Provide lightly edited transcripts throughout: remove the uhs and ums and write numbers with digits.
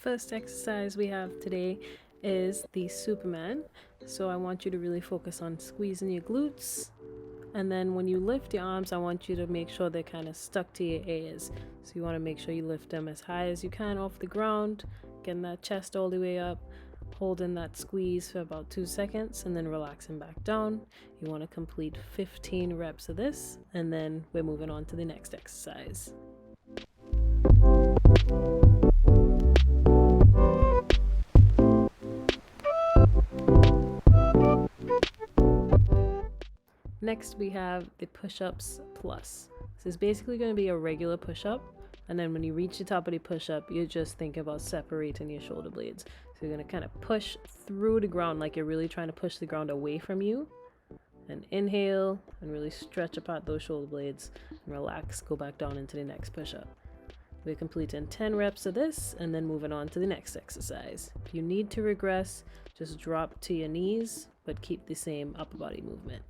first exercise we have today is the Superman. So I want you to really focus on squeezing your glutes, and then when you lift your arms, I want you to make sure they're kind of stuck to your ears. So you want to make sure you lift them as high as you can off the ground, getting that chest all the way up, holding that squeeze for about 2 seconds, and then relaxing back down. You want to complete 15 reps of this, and then we're moving on to the next exercise. Next we have the push-ups plus. This is basically going to be a regular push-up, and then when you reach the top of the push-up, you just think about separating your shoulder blades. So you're going to kind of push through the ground like you're really trying to push the ground away from you, and inhale and really stretch apart those shoulder blades and relax. Go back down into the next push-up. We're completing 10 reps of this and then moving on to the next exercise. If you need to regress, just drop to your knees but keep the same upper body movement.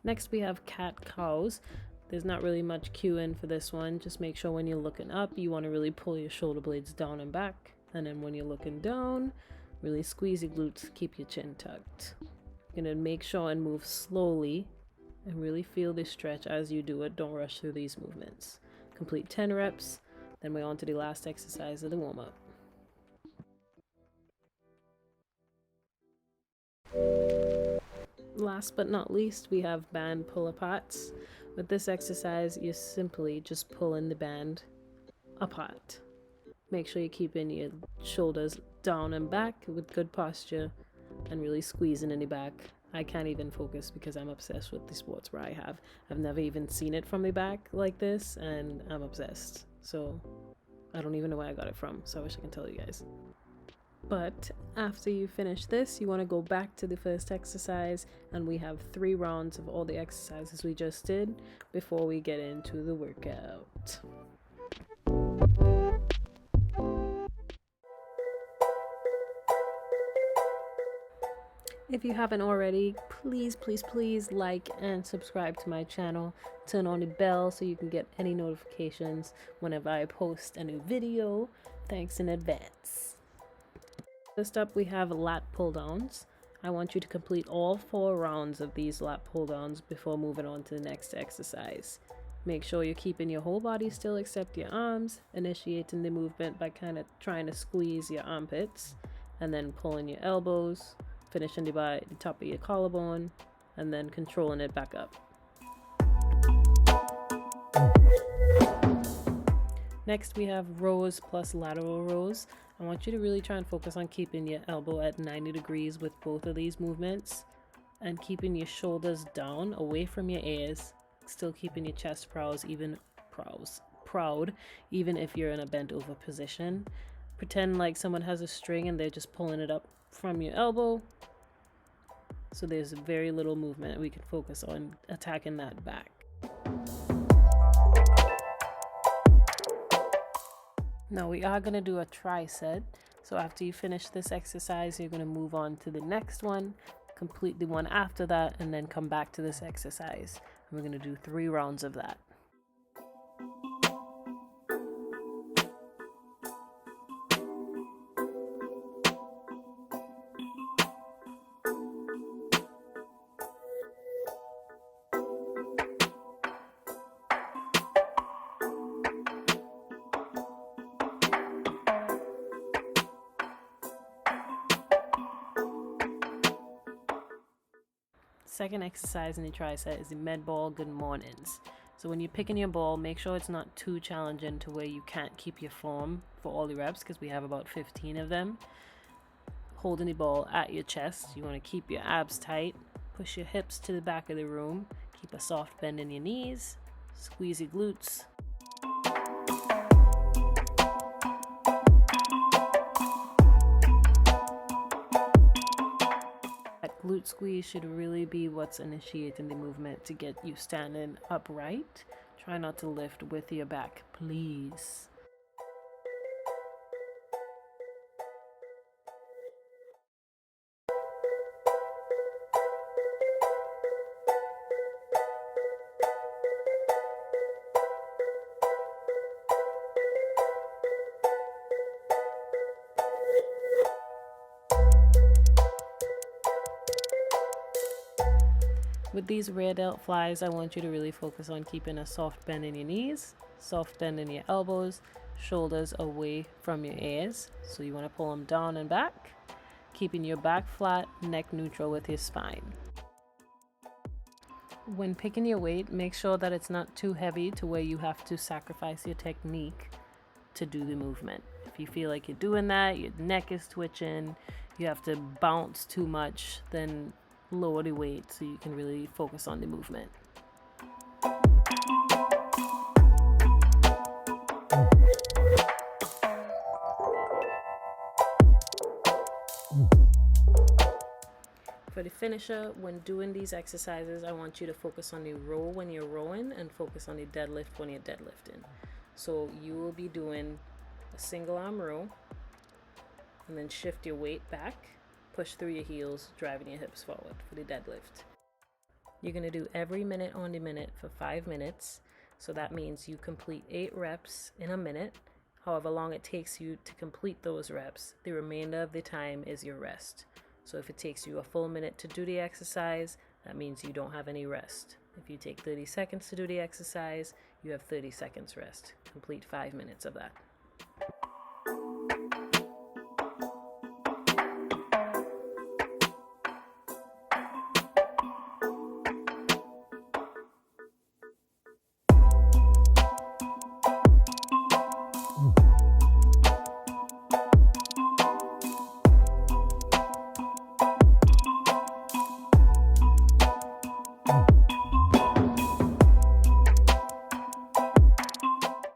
Next we have cat cows. There's not really much cueing for this one. Just make sure when you're looking up, you want to really pull your shoulder blades down and back. And then when you're looking down, really squeeze your glutes, keep your chin tucked. You're going to make sure and move slowly and really feel the stretch as you do it. Don't rush through these movements. Complete 10 reps, then we're on to the last exercise of the warm-up. Last but not least, we have band pull-aparts. With this exercise, you're simply just pulling the band apart. Make sure you're keeping your shoulders down and back with good posture and really squeezing in the back. I can't even focus because I'm obsessed with the sports where I've never even seen it from the back like this, and I'm obsessed. So I don't even know where I got it from, so I wish I can tell you guys. But after you finish this, you want to go back to the first exercise, and we have 3 rounds of all the exercises we just did before we get into the workout. If you haven't already, please like and subscribe to my channel. Turn on the bell so you can get any notifications whenever I post a new video. Thanks in advance. First up, we have lat pull-downs. I want you to complete all 4 rounds of these lat pull-downs before moving on to the next exercise. Make sure you're keeping your whole body still except your arms, initiating the movement by kind of trying to squeeze your armpits, and then pulling your elbows, finishing by the top of your collarbone, and then controlling it back up. Next, we have rows plus lateral rows. I want you to really try and focus on keeping your elbow at 90 degrees with both of these movements, and keeping your shoulders down away from your ears, still keeping your chest proud even if you're in a bent over position. Pretend like someone has a string and they're just pulling it up from your elbow. So there's very little movement. We can focus on attacking that back. Now we are going to do a tricep. So after you finish this exercise, you're going to move on to the next one, complete the one after that, and then come back to this exercise. And we're going to do 3 rounds of that. Second exercise in the tricep is the med ball good mornings. So when you're picking your ball, make sure it's not too challenging to where you can't keep your form for all the reps, because we have about 15 of them. Holding the ball at your chest, you want to keep your abs tight, push your hips to the back of the room, keep a soft bend in your knees, squeeze your glutes. Glute squeeze should really be what's initiating the movement to get you standing upright. Try not to lift with your back, please. With these rear delt flies, I want you to really focus on keeping a soft bend in your knees, soft bend in your elbows, shoulders away from your ears. So you want to pull them down and back, keeping your back flat, neck neutral with your spine. When picking your weight, make sure that it's not too heavy to where you have to sacrifice your technique to do the movement. If you feel like you're doing that, your neck is twitching, you have to bounce too much, then lower the weight so you can really focus on the movement. For the finisher, when doing these exercises, I want you to focus on the row when you're rowing and focus on the deadlift when you're deadlifting. So you will be doing a single arm row and then shift your weight back, push through your heels, driving your hips forward for the deadlift. You're going to do every minute on the minute for 5 minutes. So that means you complete 8 reps in a minute. However long it takes you to complete those reps, the remainder of the time is your rest. So if it takes you a full minute to do the exercise, that means you don't have any rest. If you take 30 seconds to do the exercise, you have 30 seconds rest. Complete 5 minutes of that.